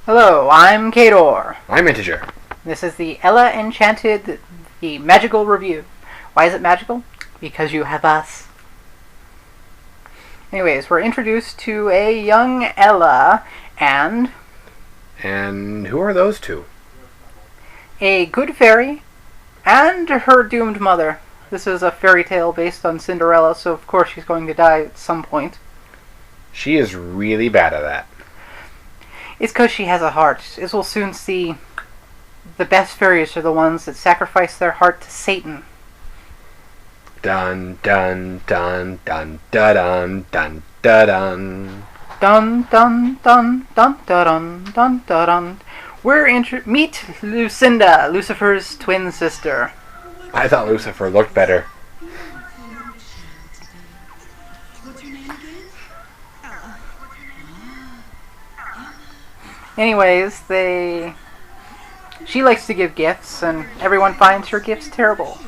Hello, I'm Caydor. I'm Integer. This is the Ella Enchanted, the magical review. Why is it magical? Because you have us. Anyways, we're introduced to a young Ella and And who are those two? a good fairy and her doomed mother. This is a fairy tale based on Cinderella, so of course she's going to die at some point. She is really bad at that. It's because she has a heart. As we'll soon see, the best fairies are the ones that sacrifice their heart to Satan. Dun dun dun dun dun dun dun dun. Dun dun dun dun dun dun dun dun. Meet Lucinda, Lucifer's twin sister. I thought Lucifer looked better. Anyways, she likes to give gifts, and everyone finds her gifts terrible.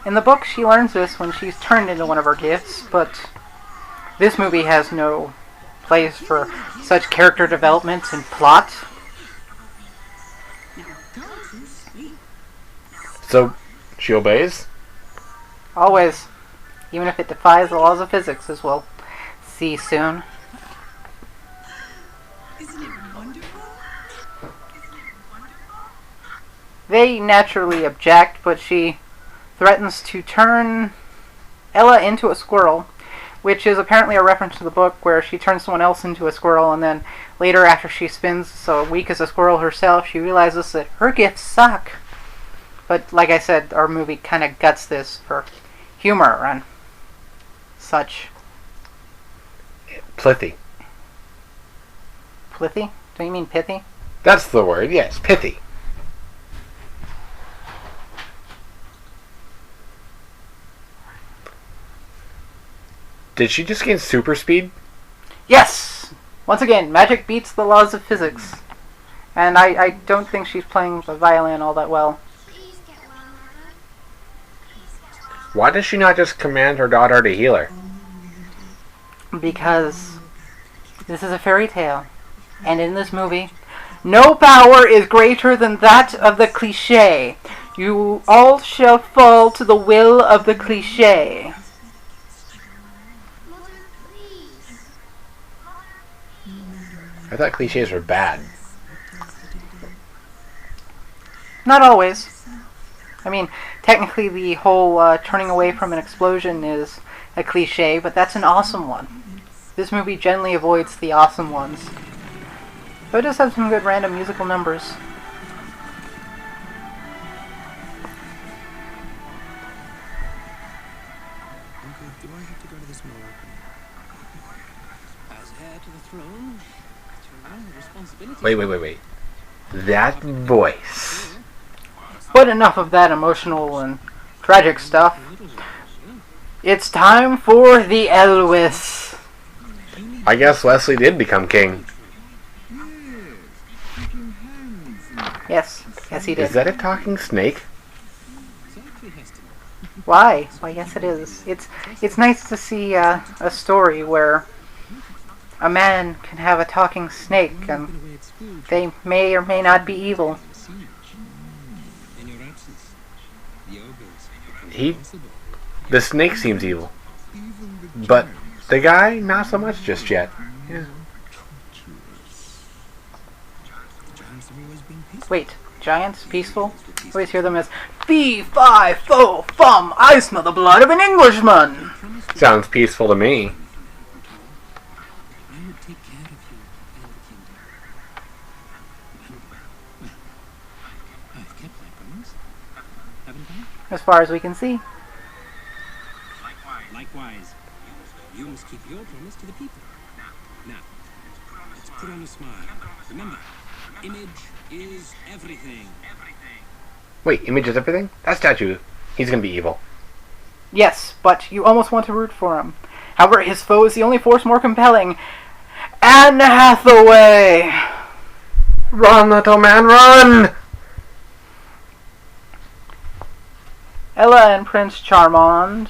In the book, she learns this when she's turned into one of her gifts, but this movie has no place for such character development and plot. So, she obeys? Always. Even if it defies the laws of physics, as we'll see soon. They naturally object, but she threatens to turn Ella into a squirrel, which is apparently a reference to the book where she turns someone else into a squirrel, and then later, after she spins so weak as a squirrel herself, she realizes that her gifts suck. But like I said, our movie kind of guts this for humor and such. Plithy. Plithy? Don't you mean pithy? That's the word, yes, pithy. Did she just gain super speed? Yes! Once again, magic beats the laws of physics. And I don't think she's playing the violin all that well. Why does she not just command her daughter to heal her? Because this is a fairy tale. And in this movie, no power is greater than that of the cliché. You all shall fall to the will of the cliché. I thought cliches were bad. Not always. I mean, technically the whole turning away from an explosion is a cliché, but that's an awesome one. This movie generally avoids the awesome ones. But it does have some good random musical numbers. Do I have to go to this mall? As heir to the throne, Wait. That voice. But enough of that emotional and tragic stuff. It's time for the Elvis. I guess Wesley did become king. Yes, he did. Is that a talking snake? Why? Why, yes it is. It's nice to see a story where a man can have a talking snake, and they may or may not be evil. The snake seems evil. But the guy, not so much just yet. Yeah. Wait, giants? Peaceful? I always hear them as fee, fi, fo, fum, I smell the blood of an Englishman! Sounds peaceful to me. As far as we can see. Likewise, you must keep your promise to the people. Now, let's put on a smile. Remember, image is everything. Wait, Image is everything? That statue, he's gonna be evil. Yes, but you almost want to root for him. However, his foe is the only force more compelling. Anne Hathaway! Run, little man, run! Ella and Prince Charmant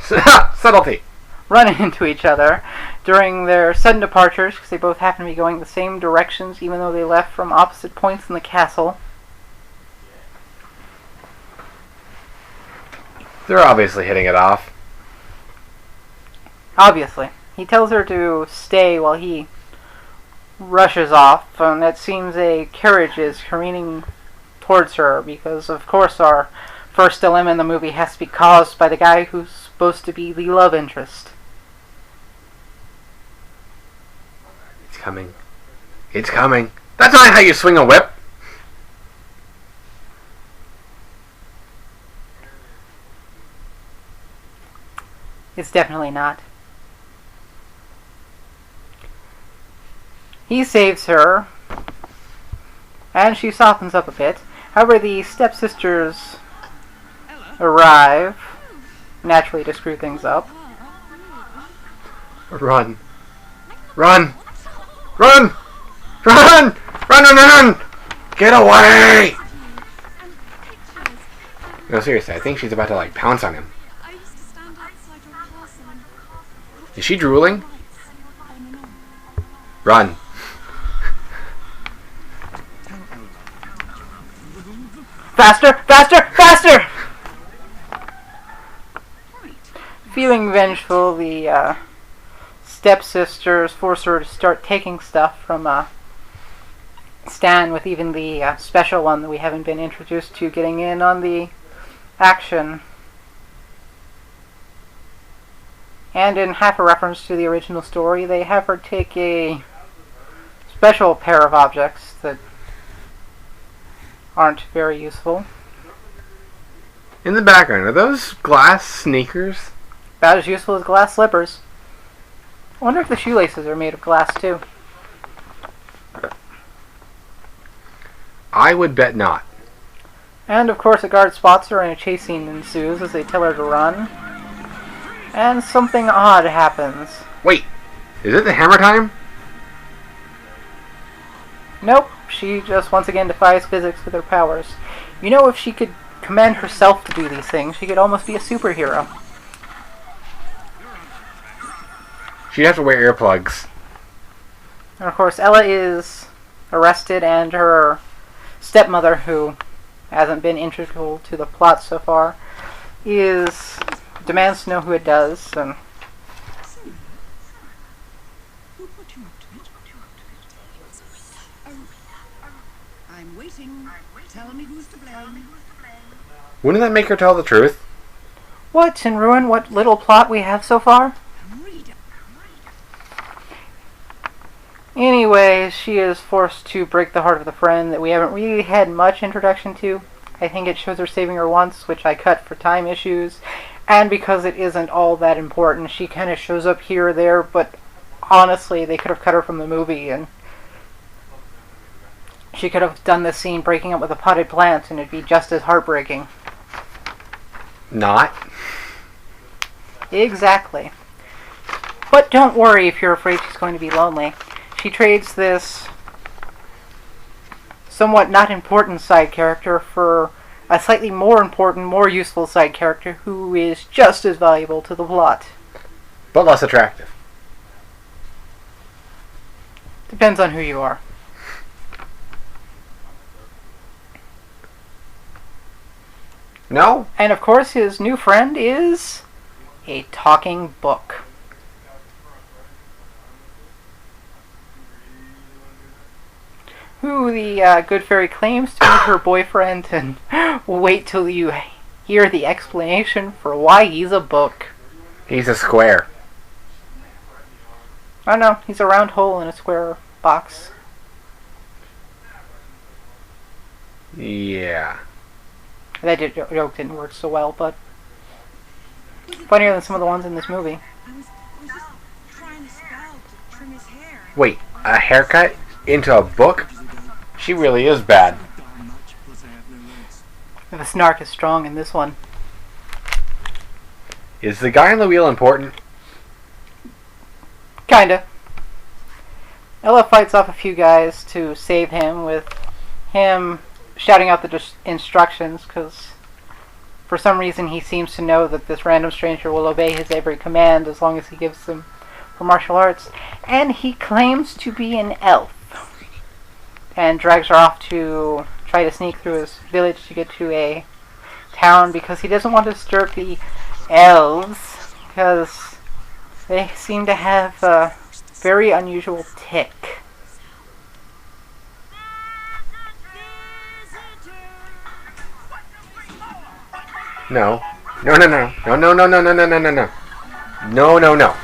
Subtlety. run into each other During their sudden departures, because they both happen to be going the same directions even though they left from opposite points in the castle. They're obviously hitting it off. Obviously. He tells her to stay while he rushes off, and it seems a carriage is careening towards her because, of course, our first dilemma in the movie has to be caused by the guy who's supposed to be the love interest. It's coming. It's coming. That's not how you swing a whip. It's definitely not. He saves her, and she softens up a bit. However, the stepsisters arrive, naturally to screw things up. Run. Run! Run! Run! Run, run, run! Get away! No, seriously, I think she's about to, like, pounce on him. Is she drooling? Run. Faster! Faster! Faster! Feeling vengeful, the stepsisters force her to start taking stuff from Stan, with even the special one that we haven't been introduced to getting in on the action. And in half a reference to the original story, they have her take a special pair of objects that aren't very useful. In the background, are those glass sneakers? About as useful as glass slippers. I wonder if the shoelaces are made of glass too. I would bet not. And of course a guard spots her and a chase scene ensues as they tell her to run. And something odd happens. Wait, is it the hammer time? Nope, she just once again defies physics with her powers. You know, if she could command herself to do these things, she could almost be a superhero. She'd have to wear earplugs. And of course Ella is arrested, and her stepmother, who hasn't been integral to the plot so far, demands to know who it does, and I'm waiting. Tell me who's to blame. Wouldn't that make her tell the truth? what in ruin what little plot we have so far? Anyways, she is forced to break the heart of the friend that we haven't really had much introduction to. I think it shows her saving her once, which I cut for time issues, and because it isn't all that important. She kind of shows up here or there, but honestly, they could have cut her from the movie, and she could have done this scene breaking up with a potted plant, and it'd be just as heartbreaking. Not. Exactly. But don't worry if you're afraid she's going to be lonely. She trades this somewhat not important side character for a slightly more important, more useful side character who is just as valuable to the plot. But less attractive. Depends on who you are. No? And of course his new friend is a talking book. Who the good fairy claims to be her boyfriend, and wait till you hear the explanation for why he's a book. He's a square. I don't know, he's a round hole in a square box. Yeah. That joke didn't work so well, but funnier than some of the ones in this movie. I was just trying to spell to trim his hair. Wait, a haircut into a book? She really is bad. The snark is strong in this one. Is the guy on the wheel important? Kinda. Ella fights off a few guys to save him, with him shouting out the instructions, because for some reason he seems to know that this random stranger will obey his every command as long as he gives them for martial arts, and he claims to be an elf, and drags her off to try to sneak through his village to get to a town because he doesn't want to disturb the elves, because they seem to have a very unusual tick. No. No, no, no. No, no, no, no, no, no, no, no, no. No, no, no.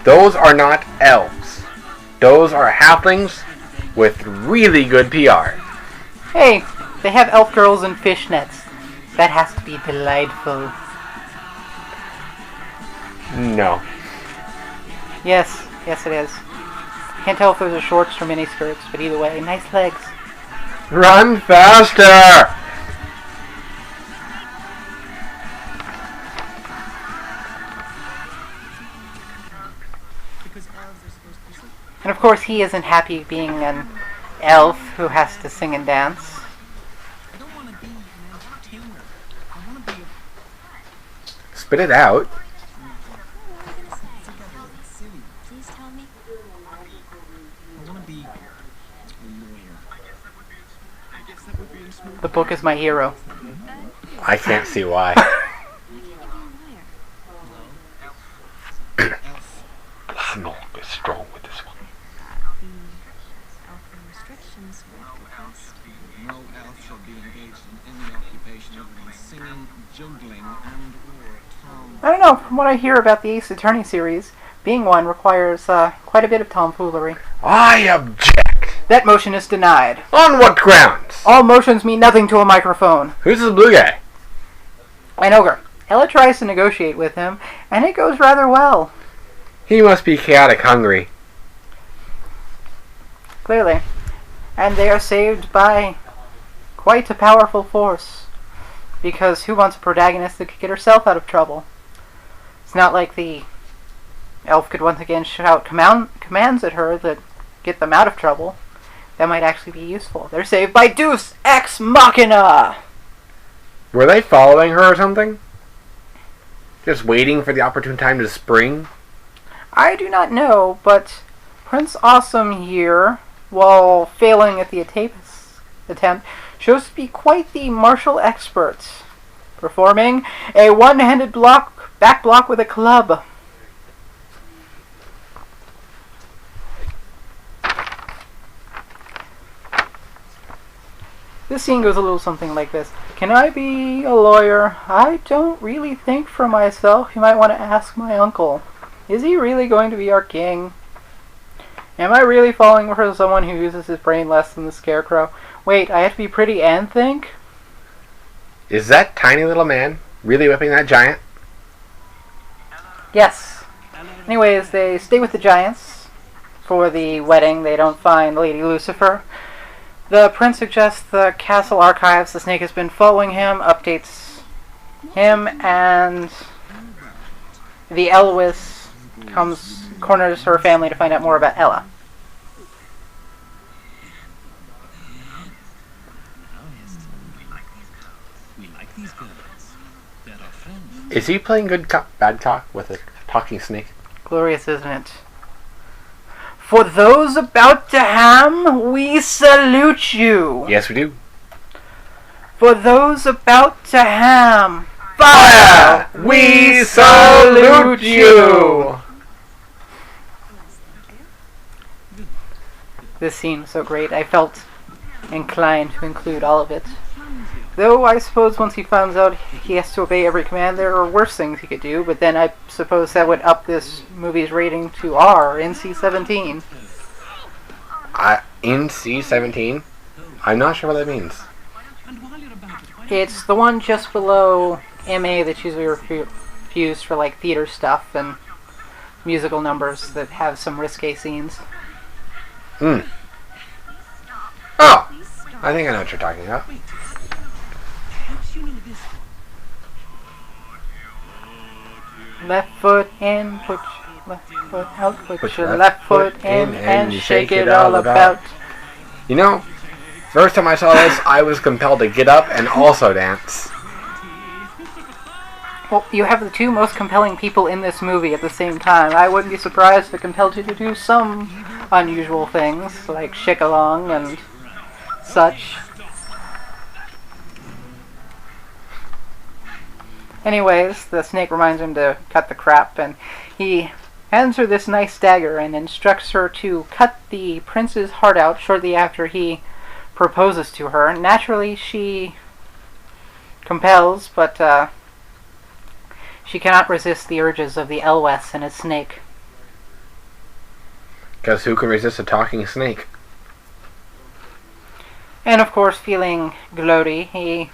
Those are not elves. Those are halflings with really good PR. Hey, they have elf girls in fishnets. That has to be delightful. No. Yes, yes it is. Can't tell if those are shorts or mini skirts, but either way, nice legs. Run faster! And of course he isn't happy being an elf who has to sing and dance. I don't want to be an entertainer. I want to be a... Spit it out. Please tell me. I want to be a lawyer. I guess that would be a smooth... The book is my hero. I can't see why. elf. Smoke is strong with this one. Restrictions will request. No elf shall be engaged in any occupation other than singing, juggling, and or tom. I don't know, from what I hear about the Ace Attorney series, being one requires quite a bit of tomfoolery. I object! That motion is denied. On what grounds? All motions mean nothing to a microphone. Who's this blue guy? An ogre. Ella tries to negotiate with him, and it goes rather well. He must be chaotic hungry. Clearly. And they are saved by quite a powerful force. Because who wants a protagonist that could get herself out of trouble? It's not like the elf could once again shout commands at her that get them out of trouble. That might actually be useful. They're saved by Deus Ex Machina! Were they following her or something? Just waiting for the opportune time to spring? I do not know, but Prince Awesome here, while failing at the attempt, shows to be quite the martial expert, performing a one-handed back block with a club. This scene goes a little something like this. Can I be a lawyer? I don't really think for myself. You might want to ask my uncle. Is he really going to be our king? Am I really falling for someone who uses his brain less than the scarecrow? Wait, I have to be pretty and think? Is that tiny little man really whipping that giant? Yes. Anyways, they stay with the giants for the wedding. They don't find Lady Lucifer. The prince suggests the castle archives. The snake has been following him, updates him, and the Elwys corners her family to find out more about Ella. We like these girls. They're our friends. Is he playing good cop, bad cop with a talking snake? Glorious, isn't it? For those about to ham, we salute you. Yes, we do. For those about to ham, Fire! We salute you! This scene was so great, I felt inclined to include all of it. Though I suppose once he finds out he has to obey every command, there are worse things he could do, but then I suppose that would up this movie's rating to R, NC-17. NC-17? I'm not sure what that means. It's the one just below MA that's usually used for like theater stuff and musical numbers that have some risque scenes. Oh! I think I know what you're talking about. Left foot in, put your left foot out, put your left foot in, and shake it all about. You know, first time I saw this, I was compelled to get up and also dance. Well, you have the two most compelling people in this movie at the same time. I wouldn't be surprised if it compelled you to do some unusual things, like shake along and such. Anyways, the snake reminds him to cut the crap, and he hands her this nice dagger and instructs her to cut the prince's heart out shortly after he proposes to her. Naturally, she compels, but she cannot resist the urges of the Elwes and his snake. Because who can resist a talking snake? And of course, feeling gloaty, he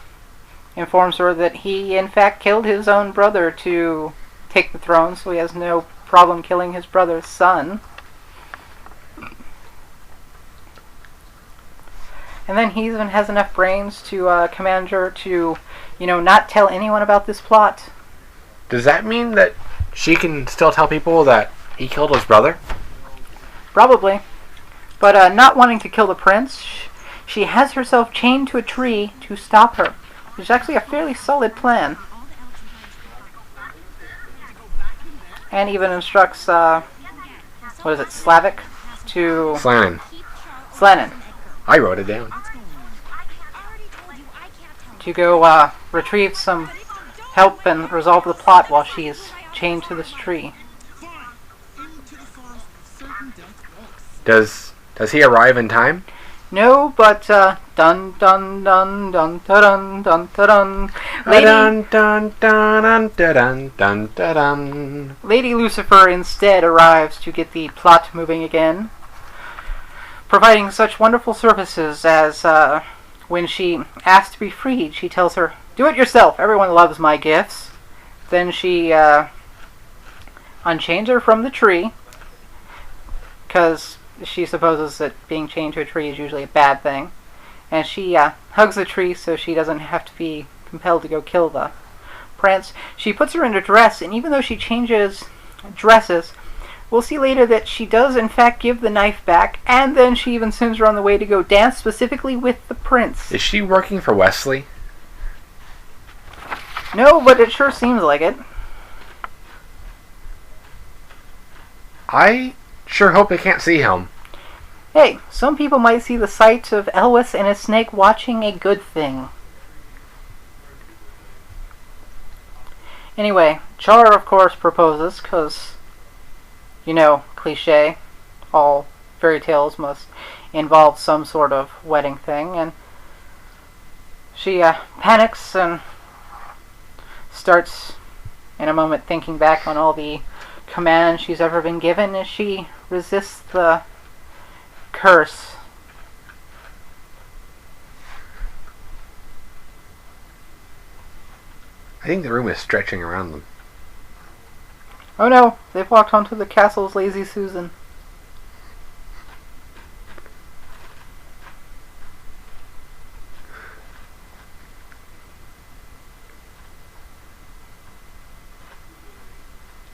informs her that he in fact killed his own brother to take the throne, so he has no problem killing his brother's son. And then he even has enough brains to command her to, not tell anyone about this plot. Does that mean that she can still tell people that he killed his brother? Probably. But not wanting to kill the prince, she has herself chained to a tree to stop her. Which is actually a fairly solid plan. And even instructs, Slavic to... Slanin. I wrote it down. To go retrieve some help and resolve the plot while she is chained to this tree. Does he arrive in time? No, but dun dun dun dun dun dun dun dun. Lady Lucifer instead arrives to get the plot moving again, providing such wonderful services as when she asks to be freed, she tells her, "Do it yourself. Everyone loves my gifts." Then she unchains her from the tree, because she supposes that being chained to a tree is usually a bad thing. And she hugs the tree so she doesn't have to be compelled to go kill the prince. She puts her in a dress, and even though she changes dresses, we'll see later that she does in fact give the knife back, and then she even sends her on the way to go dance specifically with the prince. Is she working for Wesley? No, but it sure seems like it. I sure hope they can't see him. Hey, some people might see the sight of Elwes and his snake watching a good thing. Anyway, Char of course proposes, because, cliche, all fairy tales must involve some sort of wedding thing, and she panics and starts in a moment thinking back on all the commands she's ever been given as she resists the curse. I think the room is stretching around them. Oh no, they've walked onto the castle's Lazy Susan.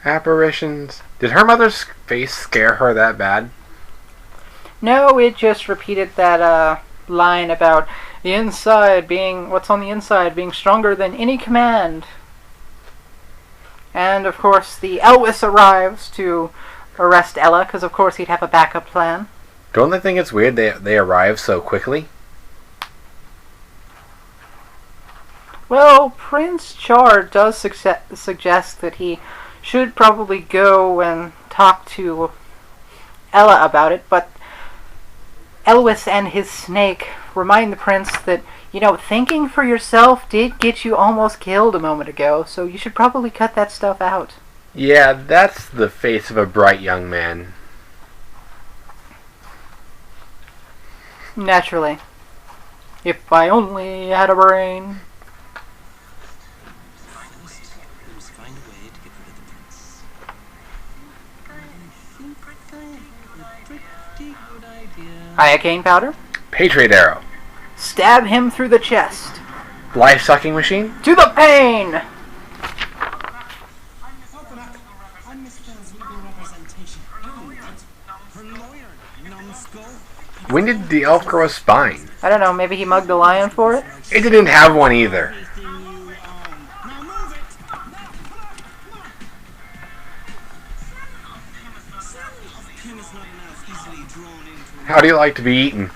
Apparitions. Did her mother's face scare her that bad? No, it just repeated that line about the inside being, what's on the inside being stronger than any command. And of course the Elwes arrives to arrest Ella, because of course he'd have a backup plan. Don't they think it's weird they arrive so quickly? Well, Prince Char does suggest that he should probably go and talk to Ella about it, but Elwes and his snake remind the prince that, thinking for yourself did get you almost killed a moment ago, so you should probably cut that stuff out. Yeah, that's the face of a bright young man. Naturally. If I only had a brain. Find a way to get rid of the prince. I think a pretty good idea. Iocane powder. Patriot arrow. Stab him through the chest. Life-sucking machine. To the pain! Open up. I'm Miss Bell's legal representation. Oh, what? Her lawyer, numbskull. When did the elf grow a spine? I don't know, maybe he mugged a lion for it? It didn't have one either. Everything you own. Now move it. How do you like to be eaten?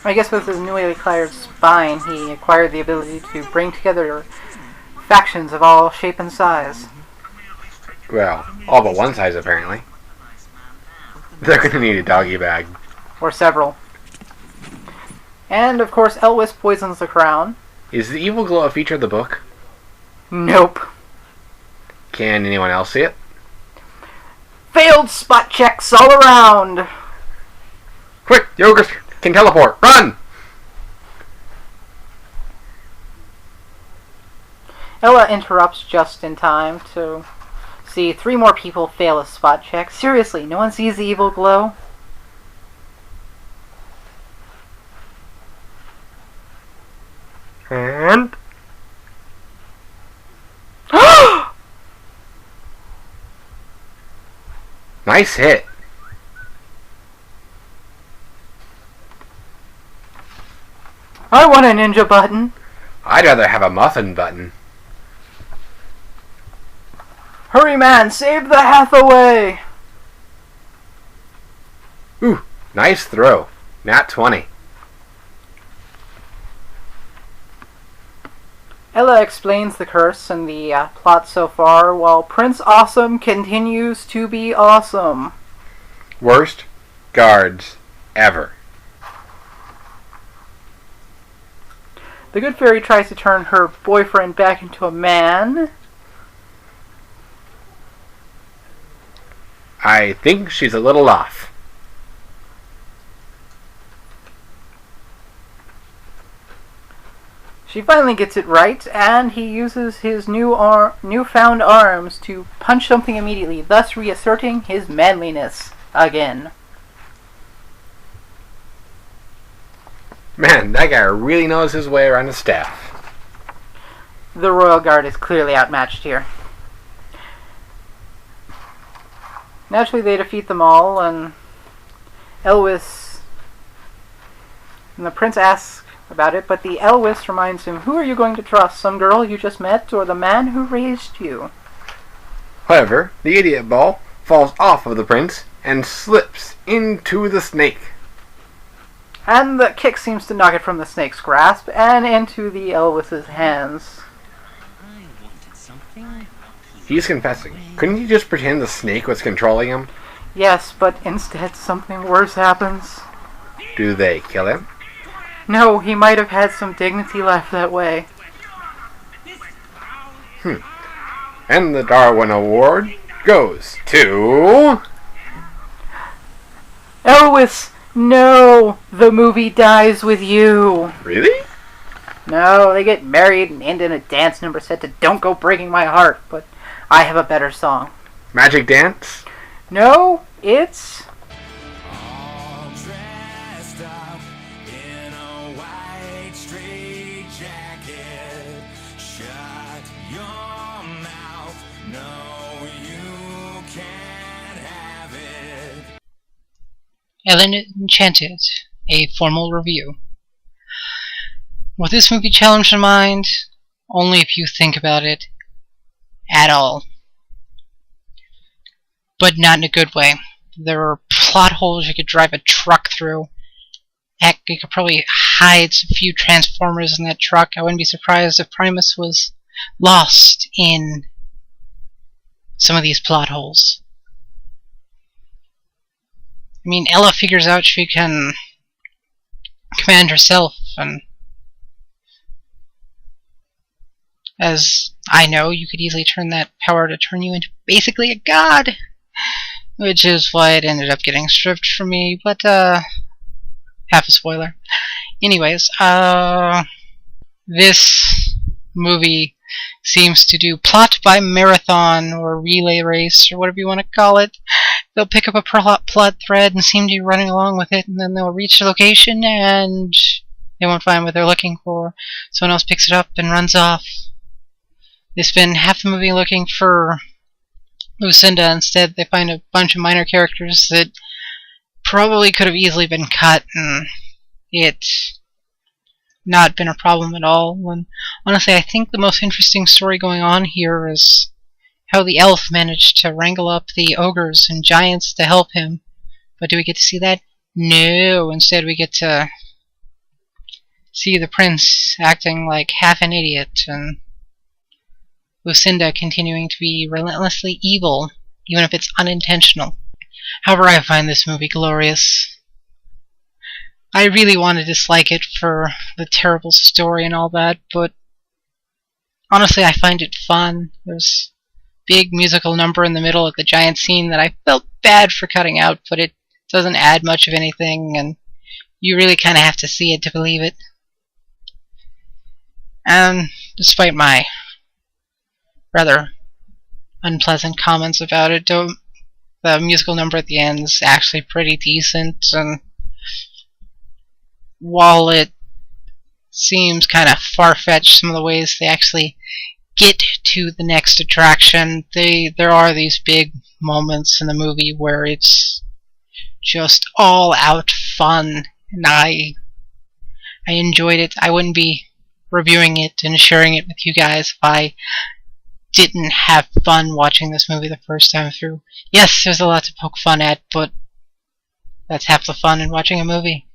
I guess with his newly acquired spine, he acquired the ability to bring together factions of all shape and size. Well, all but one size apparently. They're gonna need a doggy bag. Or several. And, of course, Elwys poisons the crown. Is the evil glow a feature of the book? Nope. Can anyone else see it? Failed spot checks all around! Quick, Yogurt can teleport. Run! Ella interrupts just in time to see 3 more people fail a spot check. Seriously, no one sees the evil glow? And... nice hit. I want a ninja button. I'd rather have a muffin button. Hurry, man, save the Hathaway! Ooh, nice throw. Nat 20. Ella explains the curse and the plot so far, while Prince Awesome continues to be awesome. Worst guards ever. The good fairy tries to turn her boyfriend back into a man. I think she's a little off. She finally gets it right, and he uses his newfound arms to punch something immediately, thus reasserting his manliness again. Man, that guy really knows his way around a staff. The Royal Guard is clearly outmatched here. Naturally, they defeat them all, and Elwys and the prince asks about it, but the Elwys reminds him, who are you going to trust, some girl you just met, or the man who raised you? However, the idiot ball falls off of the prince and slips into the snake. And the kick seems to knock it from the snake's grasp and into the Elwys's hands. I wanted something. He's confessing. Couldn't he just pretend the snake was controlling him? Yes, but instead something worse happens. Do they kill him? No, he might have had some dignity left that way. And the Darwin Award goes to... Elwys, no! The movie dies with you! Really? No, they get married and end in a dance number set to Don't Go Breaking My Heart, but I have a better song. Magic Dance? No, it's... All dressed up in a white straight jacket. Shut your mouth. No, you can't have it. Enchanted, a formal review. Will this movie challenge your mind? Only if you think about it at all. But not in a good way. There are plot holes you could drive a truck through. Heck, you could probably hide a few Transformers in that truck. I wouldn't be surprised if Primus was lost in some of these plot holes. I mean, Ella figures out she can command herself, and as I know, you could easily turn that power to turn you into basically a god, which is why it ended up getting stripped from me, but half a spoiler. Anyways, this movie seems to do plot by marathon or relay race or whatever you want to call it. They'll pick up a plot thread and seem to be running along with it, and then they'll reach the location and they won't find what they're looking for. Someone else picks it up and runs off. They spend half the movie looking for Lucinda. Instead, they find a bunch of minor characters that probably could have easily been cut, and it not been a problem at all. And honestly, I think the most interesting story going on here is how the elf managed to wrangle up the ogres and giants to help him. But do we get to see that? No. Instead, we get to see the prince acting like half an idiot, and Lucinda continuing to be relentlessly evil, even if it's unintentional. However, I find this movie glorious. I really want to dislike it for the terrible story and all that, but honestly, I find it fun. There's a big musical number in the middle of the giant scene that I felt bad for cutting out, but it doesn't add much of anything, and you really kind of have to see it to believe it. And despite my rather unpleasant comments about it, the musical number at the end is actually pretty decent, and while it seems kind of far-fetched some of the ways they actually get to the next attraction, there are these big moments in the movie where it's just all out fun, and I enjoyed it. I wouldn't be reviewing it and sharing it with you guys if I didn't have fun watching this movie the first time through. Yes, there's a lot to poke fun at, but that's half the fun in watching a movie.